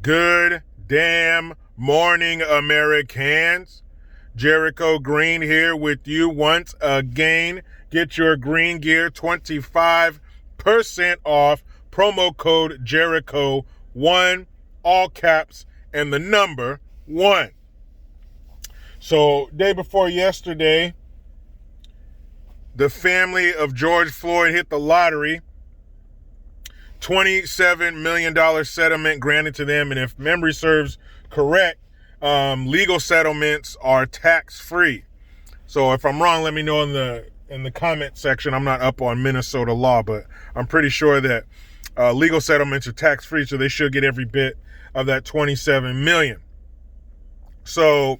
Good damn morning, Americans. Jericho Green here with you once again. Get your green gear 25% off. Promo code Jericho1, all caps, and the number 1. So, day before yesterday, the family of George Floyd hit the lottery. $27 million settlement granted to them. And if memory serves correct, legal settlements are tax-free. So if I'm wrong, let me know in the comment section. I'm not up on Minnesota law, but I'm pretty sure that legal settlements are tax-free, so they should get every bit of that $27 million. So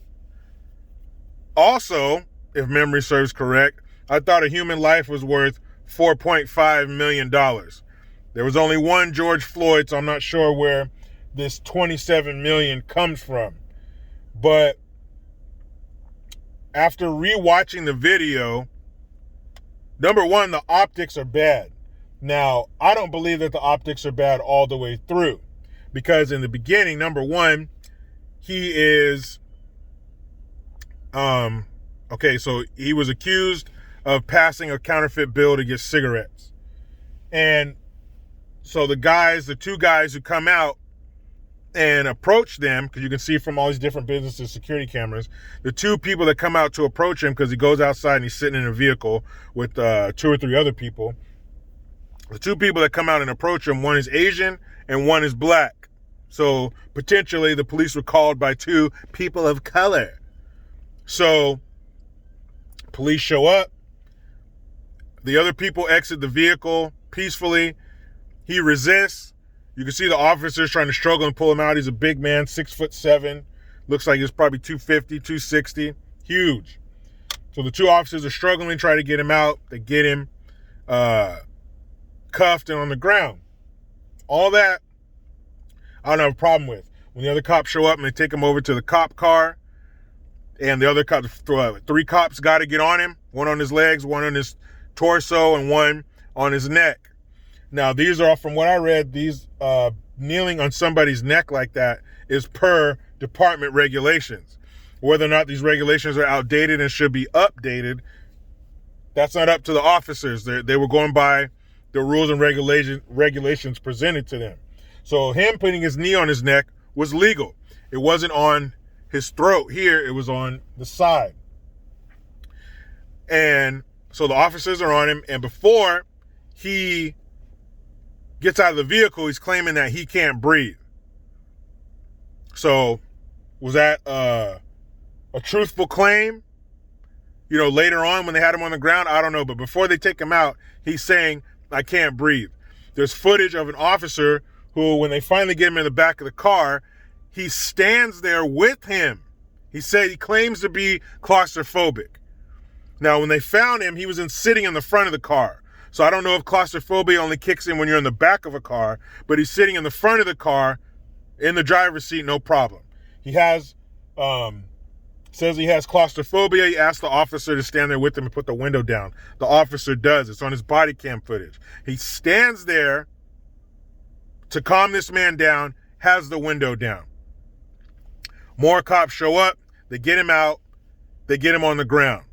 also, if memory serves correct, I thought a human life was worth $4.5 million. There was only one George Floyd, so I'm not sure where this $27 million comes from. But after rewatching the video, number one, the optics are bad. Now, I don't believe that the optics are bad all the way through, because in the beginning, number one, he is, so he was accused of passing a counterfeit bill to get cigarettes. And so the two guys who come out and approach them, because you can see from all these different businesses, security cameras, the two people that come out to approach him, because he goes outside and he's sitting in a vehicle with 2 or 3 other people. The two people that come out and approach him, one is Asian and one is black. So potentially the police were called by 2 people of color. So police show up. The other people exit the vehicle peacefully. He resists. You can see the officers trying to struggle and pull him out. He's a big man, 6'7". Looks like he's probably 250, 260. Huge. So the 2 officers are struggling, trying to get him out. They get him cuffed and on the ground. All that, I don't have a problem with. When the other cops show up and they take him over to the cop car, and the other cops, 3 cops got to get on him. 1 on his legs, 1 on his torso, and 1 on his neck. Now, these are, from what I read, these kneeling on somebody's neck like that is per department regulations. Whether or not these regulations are outdated and should be updated, that's not up to the officers. They were going by the rules and regulations presented to them. So him putting his knee on his neck was legal. It wasn't on his throat here. It was on the side. And so the officers are on him. And before he gets out of the vehicle, he's claiming that he can't breathe. So was that a truthful claim? You know, later on when they had him on the ground, I don't know. But before they take him out, he's saying, I can't breathe. There's footage of an officer who, when they finally get him in the back of the car, he stands there with him. He claims to be claustrophobic. Now, when they found him, he was sitting in the front of the car. So I don't know if claustrophobia only kicks in when you're in the back of a car, but he's sitting in the front of the car in the driver's seat, no problem. He has, says he has claustrophobia. He asked the officer to stand there with him and put the window down. The officer does. It's on his body cam footage. He stands there to calm this man down, has the window down. More cops show up. They get him out. They get him on the ground.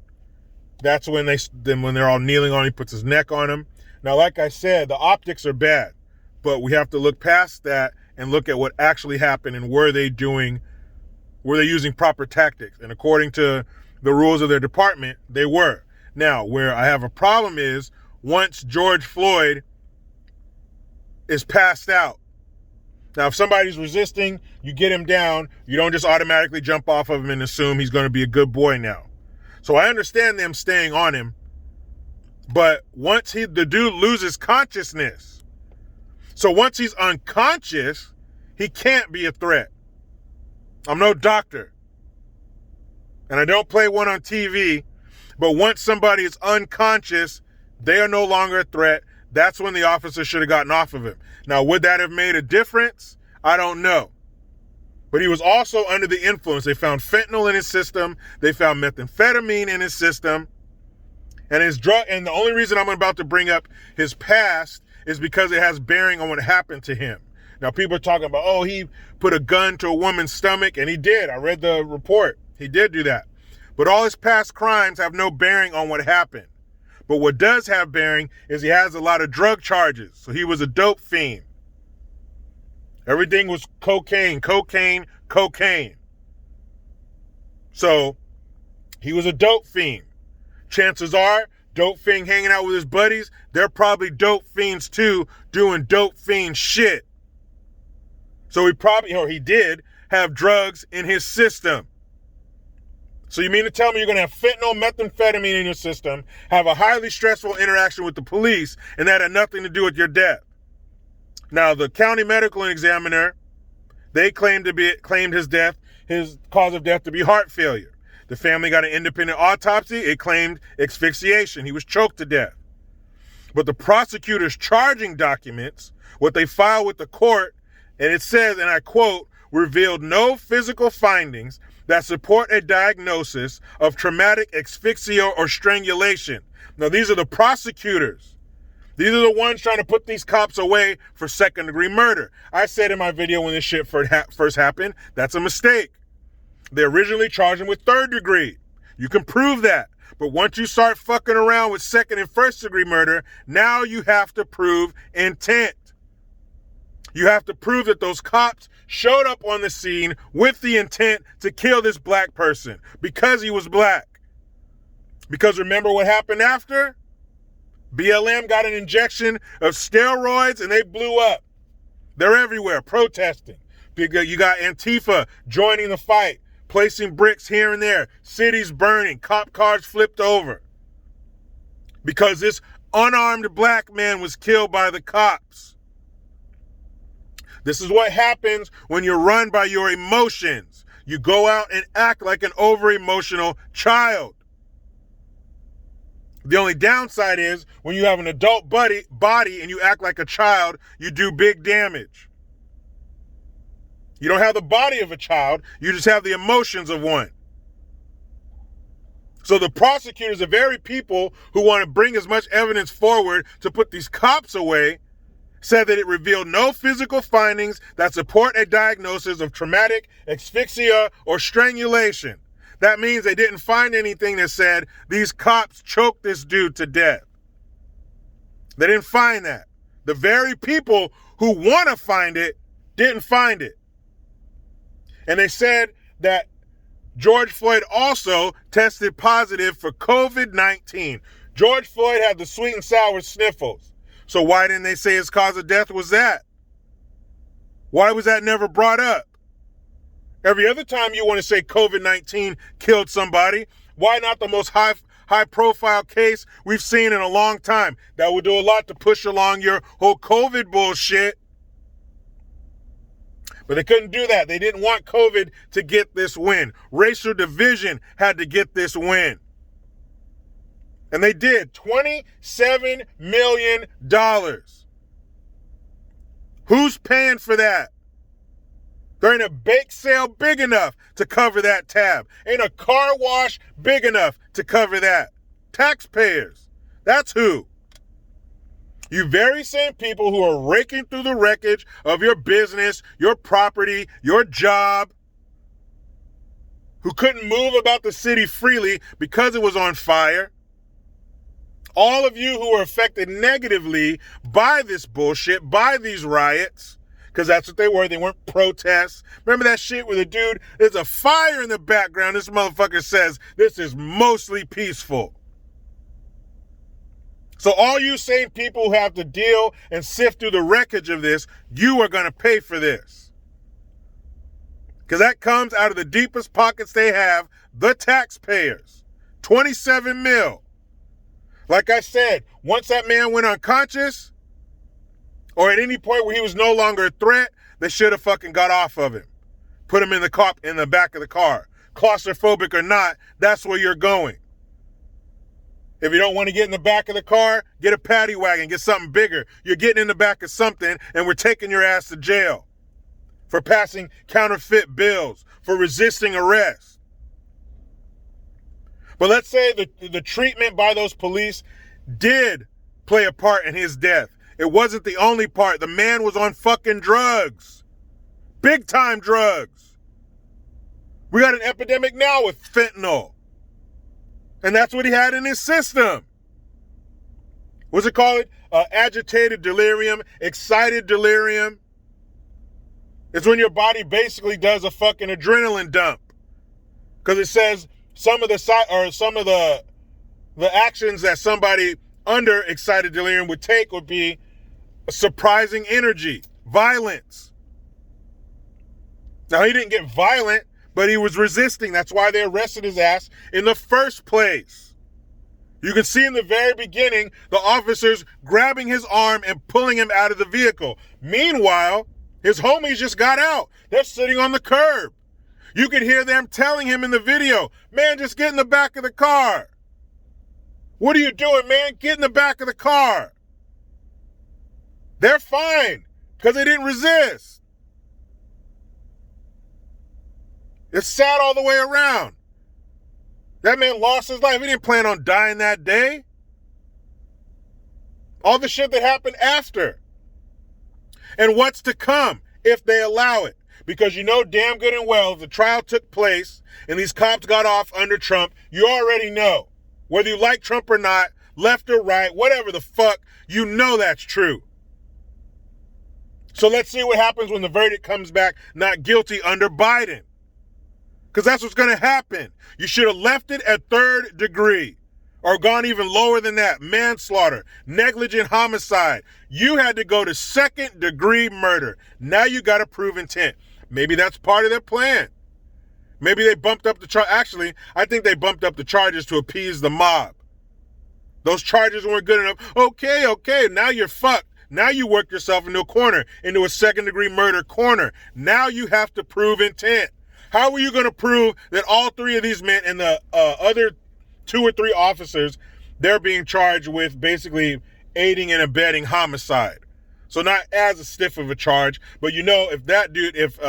That's when they're all kneeling on him, he puts his neck on him. Now, like I said, the optics are bad, but we have to look past that and look at what actually happened and were they using proper tactics? And according to the rules of their department, they were. Now, where I have a problem is once George Floyd is passed out. Now, if somebody's resisting, you get him down. You don't just automatically jump off of him and assume he's going to be a good boy now. So I understand them staying on him, but once the dude loses consciousness, so once he's unconscious, he can't be a threat. I'm no doctor, and I don't play one on TV, but once somebody is unconscious, they are no longer a threat. That's when the officer should have gotten off of him. Now, would that have made a difference? I don't know. But he was also under the influence. They found fentanyl in his system. They found methamphetamine in his system. And and the only reason I'm about to bring up his past is because it has bearing on what happened to him. Now, people are talking about, oh, he put a gun to a woman's stomach, and he did. I read the report. He did do that. But all his past crimes have no bearing on what happened. But what does have bearing is he has a lot of drug charges. So he was a dope fiend. Everything was cocaine, cocaine, cocaine. So he was a dope fiend. Chances are, dope fiend hanging out with his buddies, they're probably dope fiends too, doing dope fiend shit. So he probably, or he did, have drugs in his system. So you mean to tell me you're going to have fentanyl, methamphetamine in your system, have a highly stressful interaction with the police, and that had nothing to do with your death? Now, the county medical examiner, they claimed his death, his cause of death to be heart failure. The family got an independent autopsy. It claimed asphyxiation. He was choked to death. But the prosecutor's charging documents, what they filed with the court, and it says, and I quote, revealed no physical findings that support a diagnosis of traumatic asphyxia or strangulation. Now, these are the prosecutors. These are the ones trying to put these cops away for second-degree murder. I said in my video when this shit first happened, that's a mistake. They originally charged him with third degree. You can prove that. But once you start fucking around with second and first degree murder, now you have to prove intent. You have to prove that those cops showed up on the scene with the intent to kill this black person because he was black. Because remember what happened after? BLM got an injection of steroids and they blew up. They're everywhere protesting. You got Antifa joining the fight, placing bricks here and there, cities burning, cop cars flipped over. Because this unarmed black man was killed by the cops. This is what happens when you're run by your emotions. You go out and act like an over-emotional child. The only downside is when you have an adult body and you act like a child, you do big damage. You don't have the body of a child, you just have the emotions of one. So the prosecutors, the very people who want to bring as much evidence forward to put these cops away, said that it revealed no physical findings that support a diagnosis of traumatic asphyxia or strangulation. That means they didn't find anything that said these cops choked this dude to death. They didn't find that. The very people who want to find it didn't find it. And they said that George Floyd also tested positive for COVID-19. George Floyd had the sweet and sour sniffles. So why didn't they say his cause of death was that? Why was that never brought up? Every other time you want to say COVID-19 killed somebody, why not the most high profile case we've seen in a long time? That would do a lot to push along your whole COVID bullshit. But they couldn't do that. They didn't want COVID to get this win. Racial division had to get this win. And they did. $27 million. Who's paying for that? There ain't a bake sale big enough to cover that tab. Ain't a car wash big enough to cover that. Taxpayers. That's who. You very same people who are raking through the wreckage of your business, your property, your job, who couldn't move about the city freely because it was on fire. All of you who are affected negatively by this bullshit, by these riots, because that's what they were. They weren't protests. Remember that shit where the dude, there's a fire in the background. This motherfucker says this is mostly peaceful. So all you same people who have to deal and sift through the wreckage of this, you are going to pay for this. Because that comes out of the deepest pockets they have, the taxpayers. 27 mil. Like I said, once that man went unconscious, or at any point where he was no longer a threat, they should have fucking got off of him. Put him in the back of the car. Claustrophobic or not, that's where you're going. If you don't want to get in the back of the car, get a paddy wagon, get something bigger. You're getting in the back of something and we're taking your ass to jail for passing counterfeit bills, for resisting arrest. But let's say the treatment by those police did play a part in his death. It wasn't the only part. The man was on fucking drugs. Big time drugs. We got an epidemic now with fentanyl. And that's what he had in his system. What's it called? Agitated delirium, excited delirium. It's when your body basically does a fucking adrenaline dump. Because it says some of the actions that somebody under excited delirium would take would be surprising energy, violence. Now, he didn't get violent, but he was resisting. That's why they arrested his ass in the first place. You can see in the very beginning, the officers grabbing his arm and pulling him out of the vehicle. Meanwhile, his homies just got out. They're sitting on the curb. You could hear them telling him in the video, man, just get in the back of the car. What are you doing, man? Get in the back of the car. They're fine because they didn't resist. It's sad all the way around. That man lost his life. He didn't plan on dying that day. All the shit that happened after. And what's to come if they allow it. Because you know damn good and well if the trial took place and these cops got off under Trump, you already know. Whether you like Trump or not, left or right, whatever the fuck, you know that's true. So let's see what happens when the verdict comes back not guilty under Biden. Because that's what's going to happen. You should have left it at third degree or gone even lower than that. Manslaughter, negligent homicide. You had to go to second degree murder. Now you got to prove intent. Maybe that's part of their plan. Maybe they bumped up the charge. Actually, I think they bumped up the charges to appease the mob. Those charges weren't good enough. Okay, now you're fucked. Now you work yourself into a corner, into a second degree murder corner. Now you have to prove intent. How are you going to prove that all three of these men and the other 2 or 3 officers, they're being charged with basically aiding and abetting homicide? So not as a stiff of a charge, but you know, if that dude, if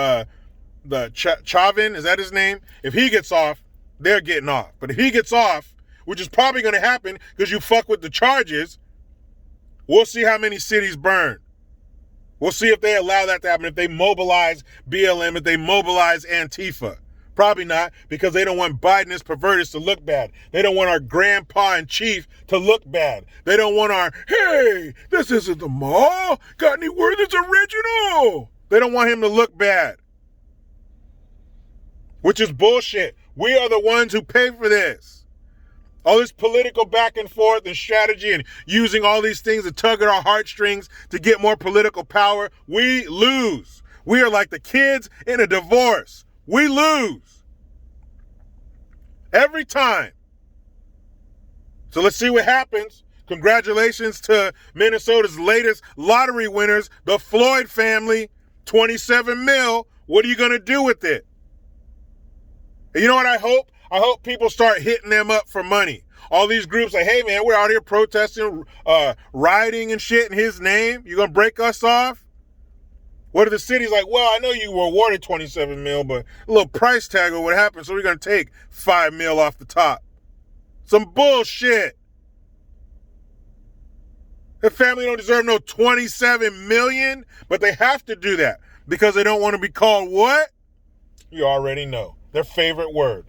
Chauvin, is that his name? If he gets off, they're getting off. But if he gets off, which is probably going to happen because you fuck with the charges, we'll see how many cities burn. We'll see if they allow that to happen, if they mobilize BLM, if they mobilize Antifa. Probably not, because they don't want Biden's perverters to look bad. They don't want our grandpa in chief to look bad. They don't want our, hey, this isn't the mall. Got any word it's original? They don't want him to look bad. Which is bullshit. We are the ones who pay for this. All this political back and forth and strategy and using all these things to tug at our heartstrings to get more political power, we lose. We are like the kids in a divorce. We lose. Every time. So let's see what happens. Congratulations to Minnesota's latest lottery winners, the Floyd family, 27 mil. What are you going to do with it? And you know what I hope? I hope people start hitting them up for money. All these groups like, hey, man, we're out here protesting, rioting and shit in his name. You going to break us off? What are the cities like? Well, I know you were awarded 27 mil, but a little price tag or what happened, so we're going to take 5 mil off the top. Some bullshit. The family don't deserve no 27 million, but they have to do that because they don't want to be called what? You already know. Their favorite word.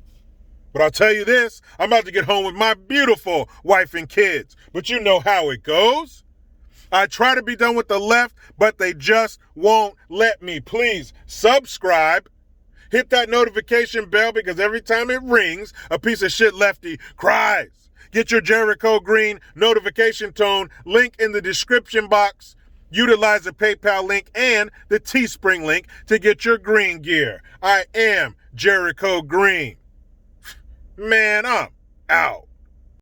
But I'll tell you this, I'm about to get home with my beautiful wife and kids. But you know how it goes. I try to be done with the left, but they just won't let me. Please subscribe. Hit that notification bell because every time it rings, a piece of shit lefty cries. Get your Jericho Green notification tone, link in the description box. Utilize the PayPal link and the Teespring link to get your green gear. I am Jericho Green. Man, I'm out.